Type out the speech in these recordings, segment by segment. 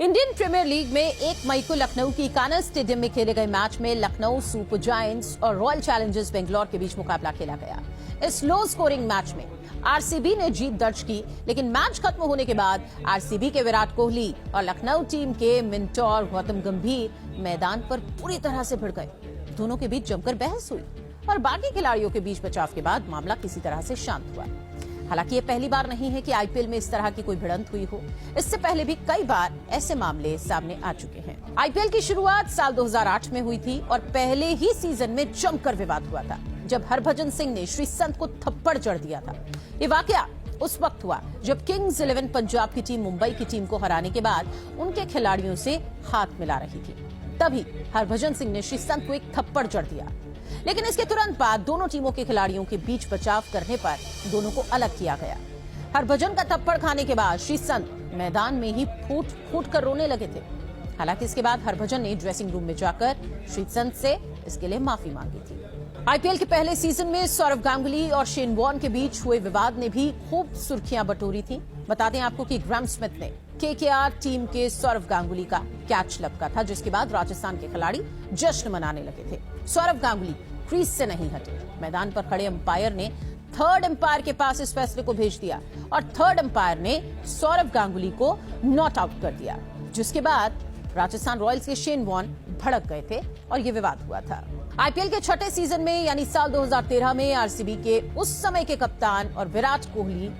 Indian premiere league में 1 मई को लखनऊ की कान्हा स्टेडियम में खेले गए मैच में लखनऊ सुपर जायंट्स और रॉयल चैलेंजर्स बेंगलोर के बीच मुकाबला खेला गया। इस लो स्कोरिंग मैच में आरसीबी ने जीत दर्ज की, लेकिन मैच खत्म होने के बाद आरसीबी के विराट कोहली और लखनऊ टीम के मेंटोर गौतम गंभीर मैदान पर पूरी तरह से भिड़ गए। दोनों के बीच जमकर बहस हुई और बाकी खिलाड़ियों के बीच बचाव के बाद मामला किसी तरह से शांत हुआ। हालांकि ये पहली बार नहीं है कि आईपीएल में इस तरह की कोई भिड़ंत हुई हो। इससे पहले भी कई बार ऐसे मामले सामने आ चुके हैं। आईपीएल की शुरुआत साल 2008 में हुई थी और पहले ही सीजन में जमकर विवाद हुआ था, जब हरभजन सिंह ने श्रीसंत को थप्पड़ जड़ दिया था। ये वाकया उस वक्त हुआ जब किंग्स 11 पंजाब की टीम मुंबई की टीम को हराने के बाद उनके खिलाड़ियों से हाथ मिला रही थी। तभी हरभजन सिंह ने श्रीसंत को एक थप्पड़ जड़ दिया, लेकिन इसके तुरंत बाद दोनों टीमों के खिलाड़ियों के बीच बचाव करने पर दोनों को अलग किया गया। हरभजन का थप्पड़ खाने के बाद श्रीसंत मैदान में ही फूट फूट कर रोने लगे थे। हालांकि इसके बाद हरभजन ने ड्रेसिंग रूम में जाकर श्रीसंत से इसके लिए माफी मांगी थी। आईपीएल के पहले सीजन में सौरव गांगुली और शेन वॉर्न के बीच हुए विवाद ने भी खूब सुर्खियां बटोरी थी। बता दें आपको कि ग्राहम स्मिथ ने केकेआर टीम के सौरव गांगुली का कैच लपका था, जिसके बाद राजस्थान के खिलाड़ी जश्न मनाने लगे थे। सौरव गांगुली क्रीज से नहीं हटे। मैदान पर खड़े अंपायर ने थर्ड अंपायर के पास इस फैसले को भेज दिया और थर्ड अंपायर ने सौरव गांगुली को नॉट आउट कर दिया, जिसके बाद राजस्थान रॉयल्स के शेन वॉर्न भड़क गए थे और ये विवाद हुआ था। आईपीएल के छठे सीजन में यानी साल 2013 में आरसीबी के उस समय के कप्तान और विराट कोहली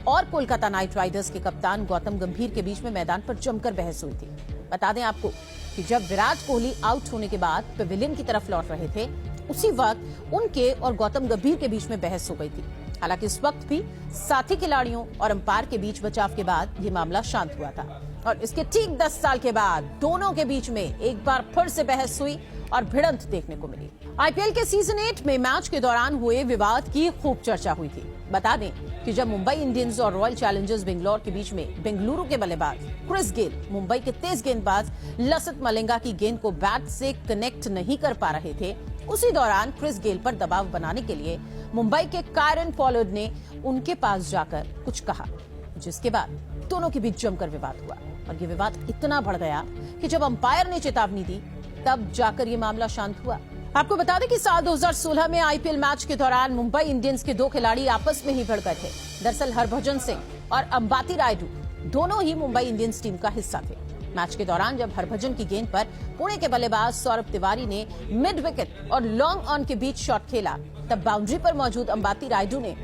और कोलकाता नाइट राइडर्स के कप्तान गौतम गंभीर के बीच में मैदान पर जमकर बहस हुई थी। बता दें आपको कि जब विराट कोहली आउट होने के बाद पेविलियन की तरफ लौट रहे थे, उसी वक्त उनके और गौतम गंभीर के बीच में बहस हो गई थी। हालांकि इस वक्त भी साथी खिलाड़ियों और अंपायर के बीच बचाव के बाद ये मामला शांत हुआ था और इसके ठीक 10 साल के बाद दोनों के बीच में एक बार फिर से बहस हुई और भिड़ंत देखने को मिली। आईपीएल के सीजन 8 में मैच के दौरान हुए विवाद की खूब चर्चा हुई थी। बता दें कि जब मुंबई इंडियंस और रॉयल चैलेंजर्स बेंगलोर के बीच में बेंगलुरु के बल्लेबाज क्रिस गेल मुंबई के तेज गेंदबाज लसित मलिंगा की गेंद को बैट से कनेक्ट नहीं कर पा रहे थे, उसी दौरान क्रिस गेल पर दबाव बनाने के लिए मुंबई के कायरन पोलार्ड ने उनके पास जाकर कुछ कहा, जिसके बाद दोनों के बीच जमकर विवाद हुआ और ये विवाद इतना बढ़ गया कि जब अंपायर ने चेतावनी दी तब जाकर ये मामला शांत हुआ। आपको बता दें कि साल 2016 में आईपीएल मैच के दौरान मुंबई इंडियंस के दो खिलाड़ी आपस में ही भिड़ गए थे। दरअसल हरभजन सिंह और अंबाती रायडू दोनों ही मुंबई इंडियंस टीम का हिस्सा थे। मैच के दौरान जब हरभजन की गेंद पर पुणे के बल्लेबाज सौरभ तिवारी ने मिड विकेट और लॉन्ग ऑन के बीच शॉट खेला, तब बाउंड्री पर मौजूद अंबाती रायडू ने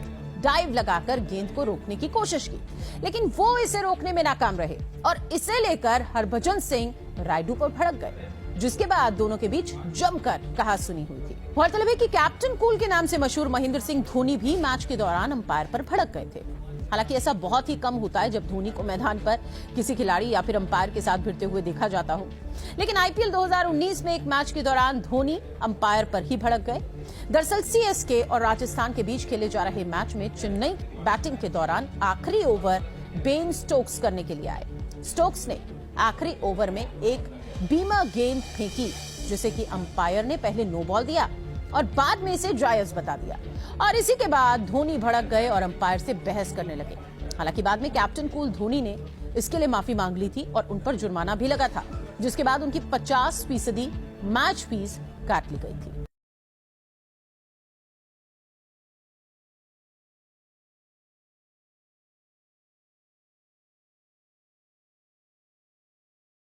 डाइव लगाकर गेंद को रोकने की कोशिश की, लेकिन वो इसे रोकने में नाकाम रहे और इसे लेकर हरभजन सिंह रायडू पर भड़क गए, जिसके बाद दोनों के बीच जमकर कहासुनी हुई थी। गौरतलब है कि कैप्टन कूल के नाम से मशहूर महेंद्र सिंह धोनी भी मैच के दौरान अंपायर पर भड़क गए थे। हालांकि ऐसा बहुत ही कम होता है जब धोनी को मैदान पर किसी खिलाड़ी या फिर अंपायर के साथ भिड़ते हुए देखा जाता हो, लेकिन आईपीएल 2019 में एक मैच के दौरान धोनी अंपायर पर ही भड़क गए। दरअसल सीएसके और राजस्थान के बीच खेले जा रहे मैच में चेन्नई बैटिंग के दौरान आखिरी ओवर बेन स्टोक्स करने के लिए आए। स्टोक्स ने आखिरी ओवर में एक बीमा गेंद फेंकी, जिसे कि अंपायर ने पहले नो बॉल दिया और बाद में इसे जायज बता दिया और इसी के बाद धोनी भड़क गए और अंपायर से बहस करने लगे। हालांकि बाद में कैप्टन कूल धोनी ने इसके लिए माफी मांग ली थी और उन पर जुर्माना भी लगा था, जिसके बाद उनकी 50% मैच फीस काट ली गई थी।